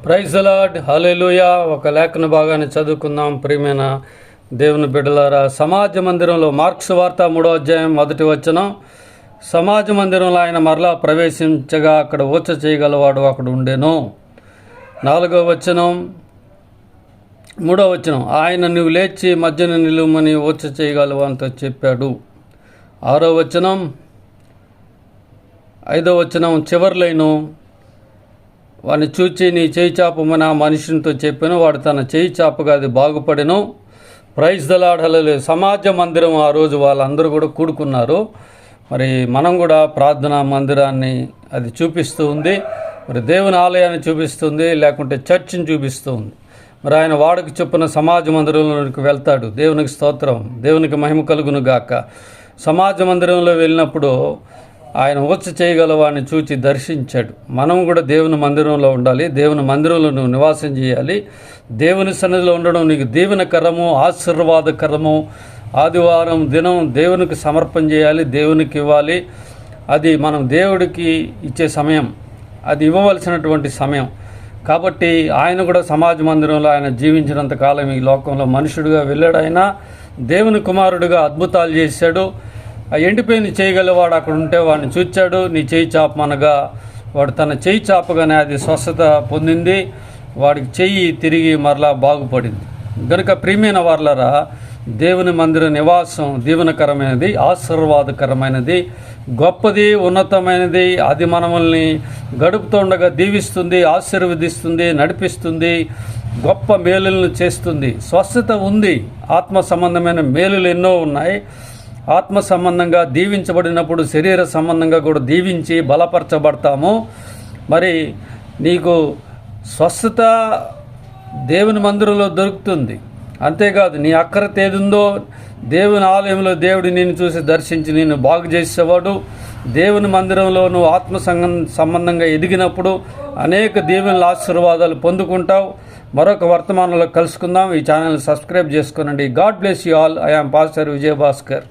Praise the lord, హల్లెలూయా. ఒక లేఖన భాగాన్ని చదువుకుందాం. ప్రియమైన దేవుని బిడ్డలారా, సమాజ మందిరంలో మార్క్స్ వార్త 3వ అధ్యాయం 1వ వచనం. సమాజ మందిరంలో ఆయన మరలా ప్రవేశించగా అక్కడ ఊచ చేయగలవాడు అక్కడ ఉండెను. 4వ వచనం, 3వ వచనం, ఆయన నువ్వు లేచి మధ్యన నిలువమని ఊచ చేయగలవు అంత చెప్పాడు. 6వ వచనం, 5వ వచనం, చివర్లైను వాడిని చూచి నీ చేయి చాపమని ఆ మనుషునితో చెప్పాను. వాడు తన చేయి చాపగా అది బాగుపడెను. ప్రైజ్ ది లార్డ్, హల్లెలూయా. సమాజ మందిరం ఆ రోజు వాళ్ళందరూ కూడా కూడుకున్నారు. మరి మనం కూడా ప్రార్థనా మందిరాన్ని అది చూపిస్తూ ఉంది. మరి దేవుని ఆలయాన్ని చూపిస్తుంది, లేకుంటే చర్చిని చూపిస్తూ ఉంది. మరి ఆయన వాడికి చొప్పున సమాజ మందిరంలోకి వెళ్తాడు. దేవునికి స్తోత్రం, దేవునికి మహిమ కలుగును గాక. సమాజ మందిరంలో వెళ్ళినప్పుడు ఆయన ఊచ చేయగలవాన్ని చూచి దర్శించాడు. మనం కూడా దేవుని మందిరంలో ఉండాలి. దేవుని మందిరంలో నువ్వు నివాసం చేయాలి. దేవుని సన్నిధిలో ఉండడం నీకు దీవెనకరము, ఆశీర్వాదకరము. ఆదివారం దినం దేవునికి సమర్పణ చేయాలి, దేవునికి ఇవ్వాలి. అది మనం దేవుడికి ఇచ్చే సమయం, అది ఇవ్వవలసినటువంటి సమయం. కాబట్టి ఆయన కూడా సమాజ మందిరంలో ఆయన జీవించినంత కాలం ఈ లోకంలో మనుషుడిగా వెళ్ళాడు. ఆయన దేవుని కుమారుడిగా అద్భుతాలు చేశాడు. ఆ ఎండిపోయిన చేయగలవాడు అక్కడ ఉంటే వాడిని చూచాడు. నీ చేయి చాపమనగా వాడు తన చేయి చాపగానే అది స్వస్థత పొందింది. వాడికి చెయ్యి తిరిగి మరలా బాగుపడింది. కనుక ప్రియమైన వారలారా, దేవుని మందిర నివాసం దీవెనకరమైనది, ఆశీర్వాదకరమైనది, గొప్పది, ఉన్నతమైనది. అది మనల్ని గడుపుతుండగా దీవిస్తుంది, ఆశీర్వదిస్తుంది, నడిపిస్తుంది, గొప్ప మేలులను చేస్తుంది. స్వస్థత ఉంది. ఆత్మ సంబంధమైన మేలులు ఎన్నో ఉన్నాయి. ఆత్మ సంబంధంగా దీవించబడినప్పుడు శరీర సంబంధంగా కూడా దీవించి బలపరచబడతాము. మరి నీకు స్వస్థత దేవుని మందిరంలో దొరుకుతుంది. అంతేకాదు, నీ అక్కరత ఏదుందో దేవుని ఆలయంలో దేవుడు నిన్ను చూసి దర్శించి నిన్ను బాగు చేసేవాడు. దేవుని మందిరంలో నువ్వు ఆత్మ సంబంధంగా ఎదిగినప్పుడు అనేక దీవెనల ఆశీర్వాదాలు పొందుకుంటావు. మరొక వర్తమానంలో కలుసుకుందాం. ఈ ఛానల్ సబ్స్క్రైబ్ చేసుకోనండి. God bless you all. I am pastor Vijayabhaskar.